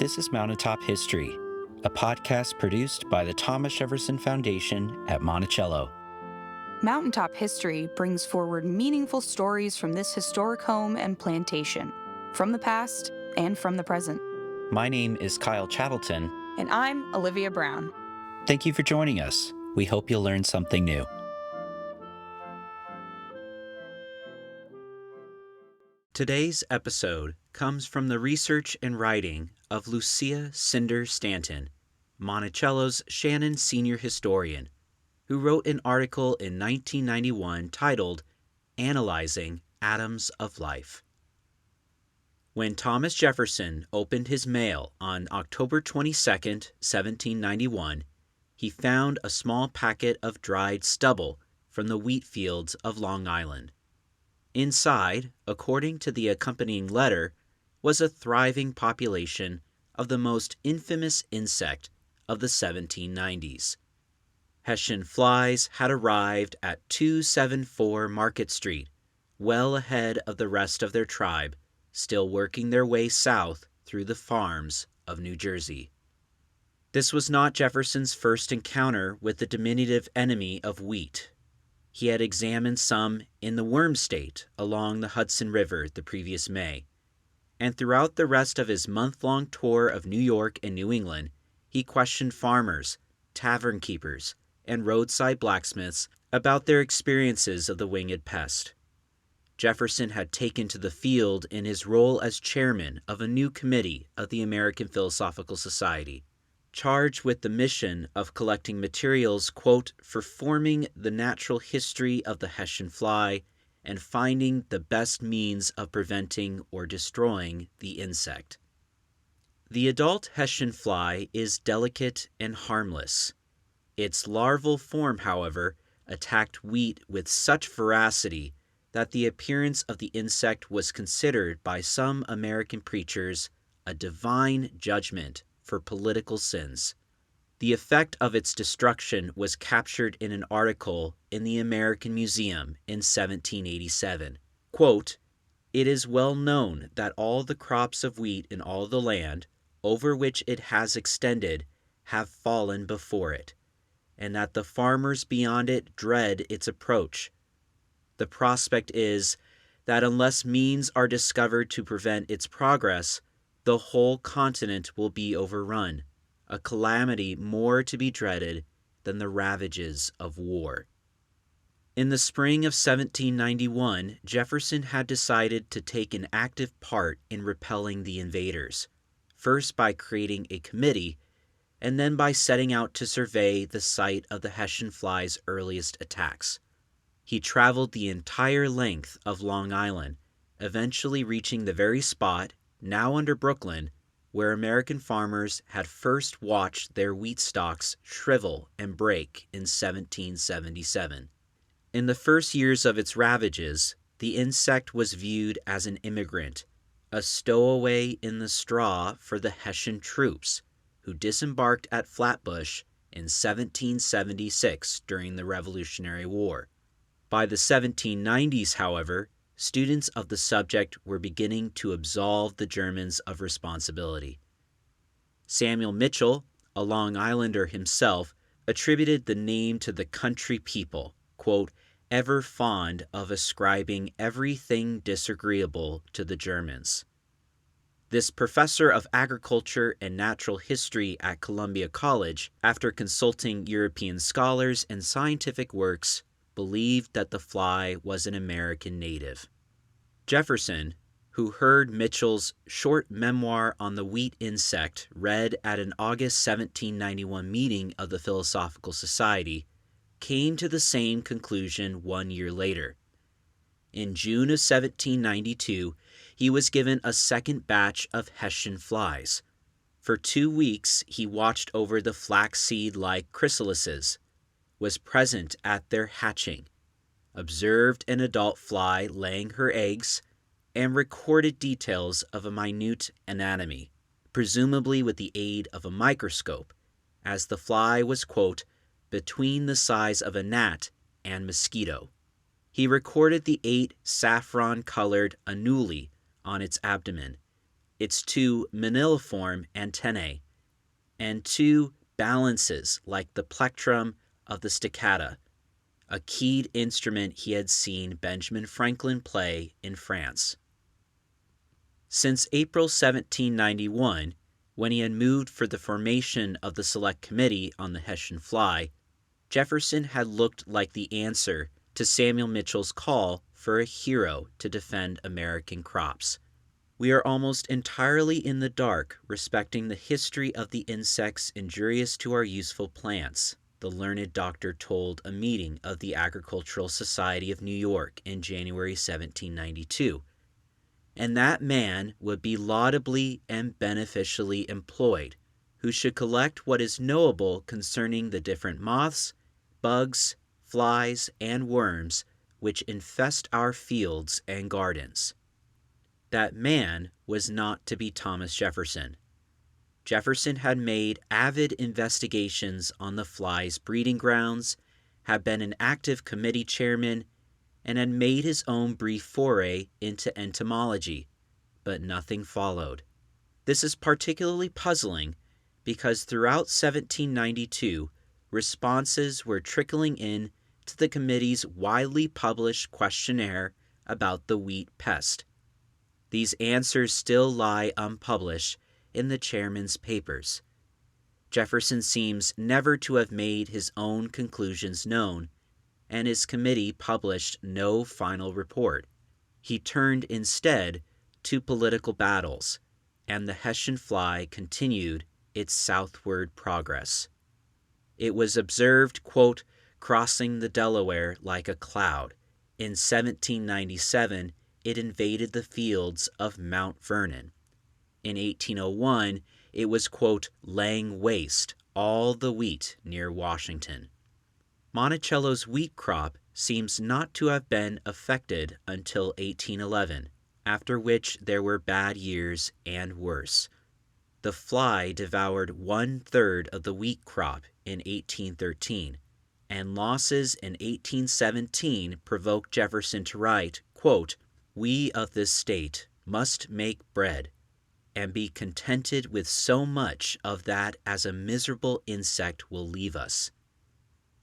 This is Mountaintop History, a podcast produced by the Thomas Jefferson Foundation at Monticello. Mountaintop History brings forward meaningful stories from this historic home and plantation, from the past and from the present. My name is Kyle Chattleton. And I'm Olivia Brown. Thank you for joining us. We hope you'll learn something new. Today's episode comes from the research and writing of Lucia Cinder Stanton, Monticello's Shannon senior historian, who wrote an article in 1991 titled Analyzing Atoms of Life. When Thomas Jefferson opened his mail on October 22, 1791, he found a small packet of dried stubble from the wheat fields of Long Island. Inside, according to the accompanying letter, was a thriving population of the most infamous insect of the 1790s. Hessian flies had arrived at 274 Market Street, well ahead of the rest of their tribe, still working their way south through the farms of New Jersey. This was not Jefferson's first encounter with the diminutive enemy of wheat. He had examined some in the Worm State along the Hudson River the previous May, and throughout the rest of his month-long tour of New York and New England, he questioned farmers, tavern keepers, and roadside blacksmiths about their experiences of the winged pest. Jefferson had taken to the field in his role as chairman of a new committee of the American Philosophical Society, charged with the mission of collecting materials, quote, for forming the natural history of the Hessian fly and finding the best means of preventing or destroying the insect. The adult Hessian fly is delicate and harmless. Its larval form, however, attacked wheat with such voracity that the appearance of the insect was considered by some American preachers a divine judgment for political sins. The effect of its destruction was captured in an article in the American Museum in 1787. Quote, "It is well known that all the crops of wheat in all the land, over which it has extended, have fallen before it, and that the farmers beyond it dread its approach. The prospect is that unless means are discovered to prevent its progress, the whole continent will be overrun, a calamity more to be dreaded than the ravages of war." In the spring of 1791, Jefferson had decided to take an active part in repelling the invaders, first by creating a committee, and then by setting out to survey the site of the Hessian fly's earliest attacks. He traveled the entire length of Long Island, eventually reaching the very spot, now under Brooklyn, where American farmers had first watched their wheat stalks shrivel and break in 1777. In the first years of its ravages, the insect was viewed as an immigrant, a stowaway in the straw for the Hessian troops, who disembarked at Flatbush in 1776 during the Revolutionary War. By the 1790s, however, students of the subject were beginning to absolve the Germans of responsibility. Samuel Mitchell, a Long Islander himself, attributed the name to the country people, quote, ever fond of ascribing everything disagreeable to the Germans. This professor of agriculture and natural history at Columbia College, after consulting European scholars and scientific works, believed that the fly was an American native. Jefferson, who heard Mitchell's short memoir on the wheat insect read at an August 1791 meeting of the Philosophical Society, came to the same conclusion 1 year later. In June of 1792, he was given a second batch of Hessian flies. For 2 weeks, he watched over the flaxseed-like chrysalises, was present at their hatching, observed an adult fly laying her eggs, and recorded details of a minute anatomy, presumably with the aid of a microscope, as the fly was, quote, between the size of a gnat and mosquito. He recorded the 8 saffron-colored annuli on its abdomen, its two maniliform antennae, and two balances like the plectrum of the staccata, a keyed instrument he had seen Benjamin Franklin play in France. Since April 1791, when he had moved for the formation of the Select Committee on the Hessian fly, Jefferson had looked like the answer to Samuel Mitchell's call for a hero to defend American crops. We are almost entirely in the dark respecting the history of the insects injurious to our useful plants, the learned doctor told a meeting of the Agricultural Society of New York in January 1792. And that man would be laudably and beneficially employed, who should collect what is knowable concerning the different moths, bugs, flies, and worms which infest our fields and gardens. That man was not to be Thomas Jefferson. Jefferson had made avid investigations on the flies' breeding grounds, had been an active committee chairman, and had made his own brief foray into entomology, but nothing followed. This is particularly puzzling because throughout 1792, responses were trickling in to the committee's widely published questionnaire about the wheat pest. These answers still lie unpublished in the chairman's papers. Jefferson seems never to have made his own conclusions known, and his committee published no final report. He turned instead to political battles, and the Hessian fly continued its southward progress. It was observed, quote, crossing the Delaware like a cloud. In 1797, it invaded the fields of Mount Vernon. In 1801, it was, quote, laying waste all the wheat near Washington. Monticello's wheat crop seems not to have been affected until 1811, after which there were bad years and worse. The fly devoured 1/3 of the wheat crop in 1813, and losses in 1817 provoked Jefferson to write, quote, "We of this state must make bread, and be contented with so much of that as a miserable insect will leave us.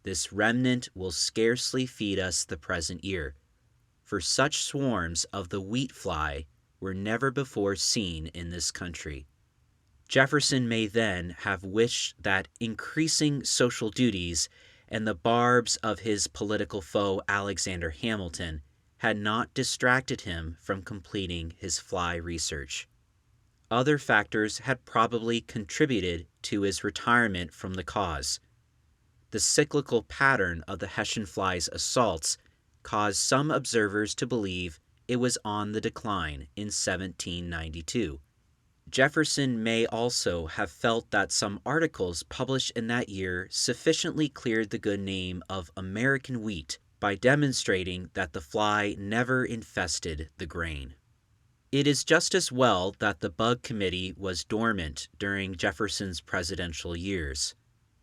This remnant will scarcely feed us the present year, for such swarms of the wheat fly were never before seen in this country." Jefferson may then have wished that increasing social duties and the barbs of his political foe Alexander Hamilton had not distracted him from completing his fly research. Other factors had probably contributed to his retirement from the cause. The cyclical pattern of the Hessian fly's assaults caused some observers to believe it was on the decline in 1792. Jefferson may also have felt that some articles published in that year sufficiently cleared the good name of American wheat by demonstrating that the fly never infested the grain. It is just as well that the Bug Committee was dormant during Jefferson's presidential years.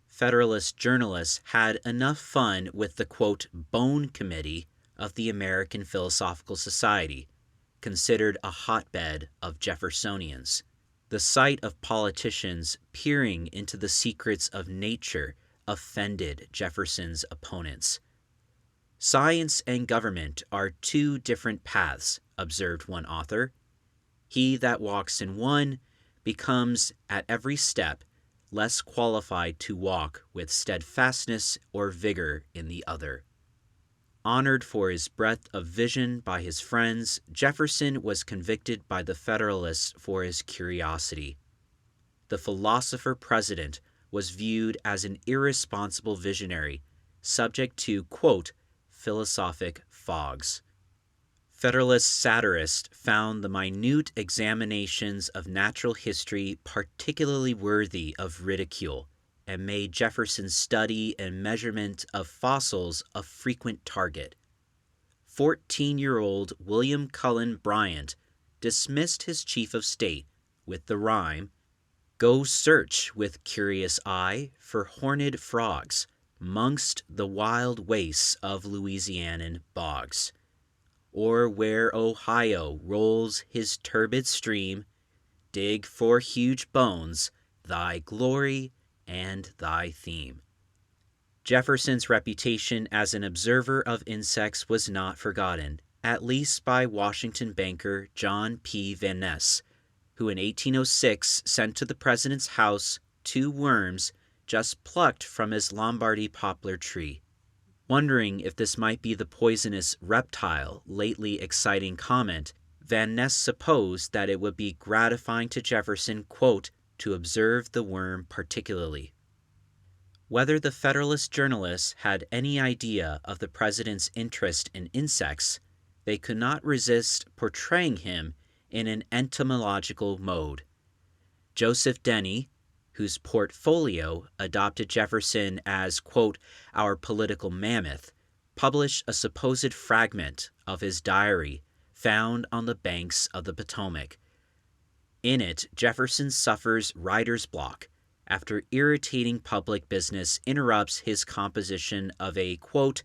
Federalist journalists had enough fun with the, quote, Bone Committee of the American Philosophical Society, considered a hotbed of Jeffersonians. The sight of politicians peering into the secrets of nature offended Jefferson's opponents. "Science and government are two different paths," observed one author. "He that walks in one becomes, at every step, less qualified to walk with steadfastness or vigor in the other." Honored for his breadth of vision by his friends, Jefferson was convicted by the Federalists for his curiosity. The philosopher president was viewed as an irresponsible visionary, subject to, quote, philosophic fogs. Federalist satirists found the minute examinations of natural history particularly worthy of ridicule, and made Jefferson's study and measurement of fossils a frequent target. 14-year-old William Cullen Bryant dismissed his chief of state with the rhyme, "Go search with curious eye for horned frogs 'mongst the wild wastes of Louisianan bogs, or where Ohio rolls his turbid stream, dig 4 huge bones, thy glory and thy theme. Jefferson's reputation as an observer of insects was not forgotten, at least by Washington banker John P. Van Ness, who in 1806 sent to the president's house 2 worms just plucked from his Lombardy poplar tree. Wondering if this might be the poisonous reptile lately exciting comment, Van Ness supposed that it would be gratifying to Jefferson, quote, to observe the worm particularly. Whether the Federalist journalists had any idea of the president's interest in insects, they could not resist portraying him in an entomological mode. Joseph Denny, whose portfolio adopted Jefferson as, quote, our political mammoth, published a supposed fragment of his diary found on the banks of the Potomac. In it, Jefferson suffers writer's block after irritating public business interrupts his composition of a, quote,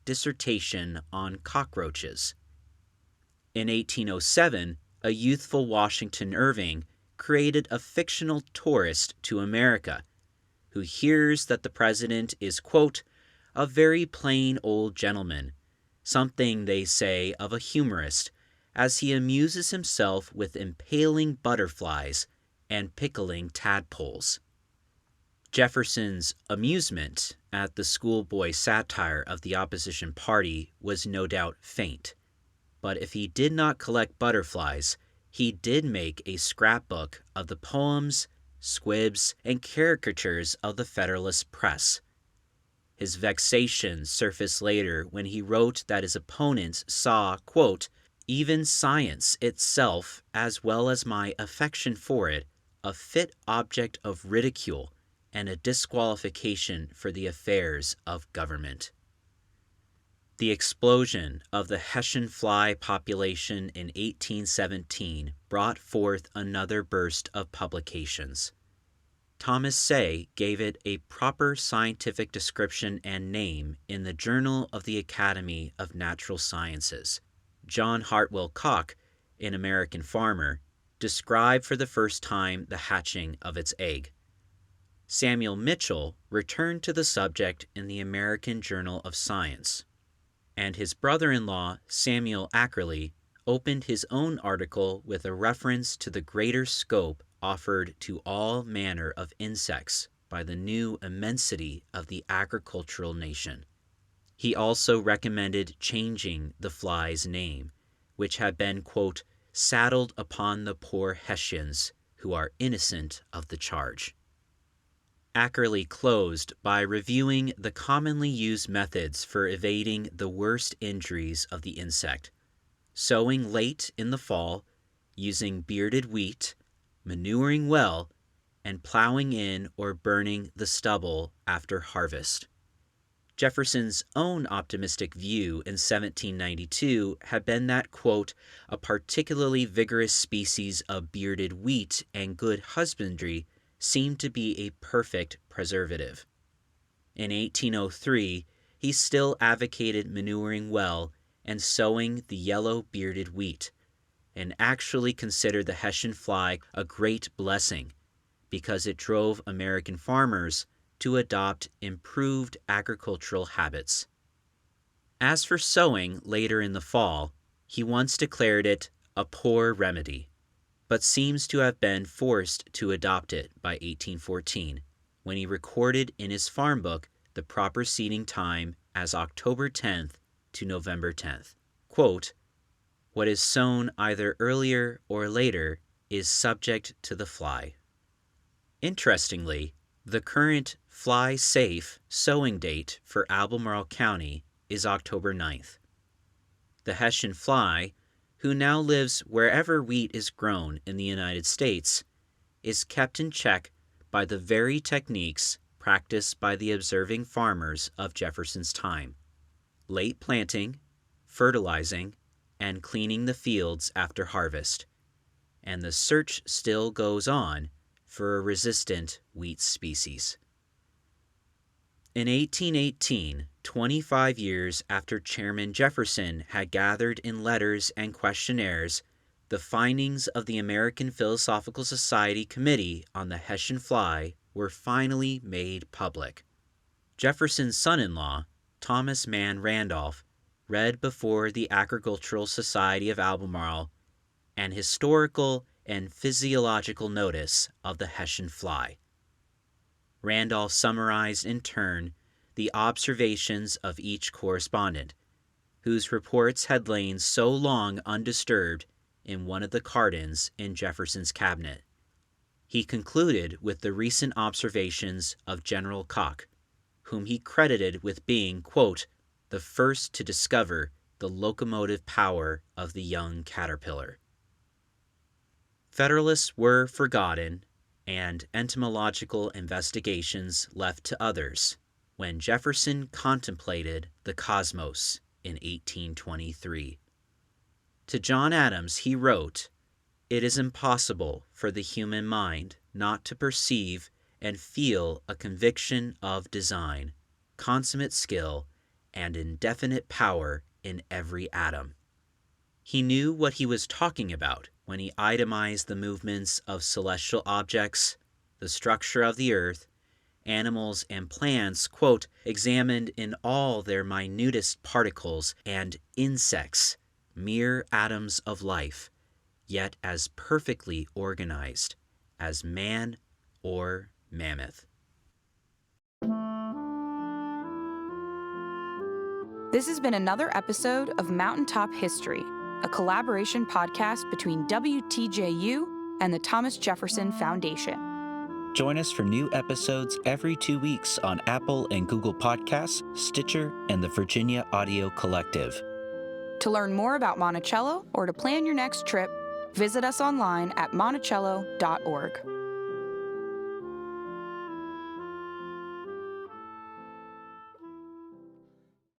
dissertation on cockroaches. In 1807, a youthful Washington Irving created a fictional tourist to America who hears that the president is, quote, a very plain old gentleman, something, they say, of a humorist, as he amuses himself with impaling butterflies and pickling tadpoles. Jefferson's amusement at the schoolboy satire of the opposition party was no doubt faint, but if he did not collect butterflies, he did make a scrapbook of the poems, squibs, and caricatures of the Federalist press. His vexation surfaced later when he wrote that his opponents saw, quote, even science itself, as well as my affection for it, a fit object of ridicule and a disqualification for the affairs of government. The explosion of the Hessian fly population in 1817 brought forth another burst of publications. Thomas Say gave it a proper scientific description and name in the Journal of the Academy of Natural Sciences. John Hartwell Cock, in American Farmer, described for the first time the hatching of its egg. Samuel Mitchell returned to the subject in the American Journal of Science, and his brother-in-law, Samuel Ackerley, opened his own article with a reference to the greater scope offered to all manner of insects by the new immensity of the agricultural nation. He also recommended changing the fly's name, which had been, quote, saddled upon the poor Hessians, who are innocent of the charge. Ackerley closed by reviewing the commonly used methods for evading the worst injuries of the insect: sowing late in the fall, using bearded wheat, manuring well, and plowing in or burning the stubble after harvest. Jefferson's own optimistic view in 1792 had been that, quote, a particularly vigorous species of bearded wheat and good husbandry seemed to be a perfect preservative. In 1803, he still advocated manuring well and sowing the yellow bearded wheat, and actually considered the Hessian fly a great blessing because it drove American farmers to adopt improved agricultural habits. As for sowing later in the fall, he once declared it a poor remedy, but seems to have been forced to adopt it by 1814, when he recorded in his farm book the proper seeding time as October 10th to November 10th. Quote, what is sown either earlier or later is subject to the fly. Interestingly, the current fly-safe sowing date for Albemarle County is October 9th. The Hessian fly, who now lives wherever wheat is grown in the United States, is kept in check by the very techniques practiced by the observing farmers of Jefferson's time: late planting, fertilizing, and cleaning the fields after harvest. And the search still goes on for a resistant wheat species. In 1818, 25 years after Chairman Jefferson had gathered in letters and questionnaires the findings of the American Philosophical Society Committee on the Hessian fly were finally made public. Jefferson's son-in-law, Thomas Mann Randolph, read before the Agricultural Society of Albemarle an historical and physiological notice of the Hessian fly. Randolph summarized in turn the observations of each correspondent, whose reports had lain so long undisturbed in one of the cartons in Jefferson's cabinet. He concluded with the recent observations of General Koch, whom he credited with being, quote, the first to discover the locomotive power of the young caterpillar. Federalists were forgotten and entomological investigations left to others when Jefferson contemplated the cosmos in 1823. To John Adams he wrote, "It is impossible for the human mind not to perceive and feel a conviction of design, consummate skill, and indefinite power in every atom." He knew what he was talking about when he itemized the movements of celestial objects, the structure of the earth, animals and plants, quote, examined in all their minutest particles, and insects, mere atoms of life, yet as perfectly organized as man or mammoth. This has been another episode of Mountaintop History, a collaboration podcast between WTJU and the Thomas Jefferson Foundation. Join us for new episodes every 2 weeks on Apple and Google Podcasts, Stitcher, and the Virginia Audio Collective. To learn more about Monticello or to plan your next trip, visit us online at monticello.org.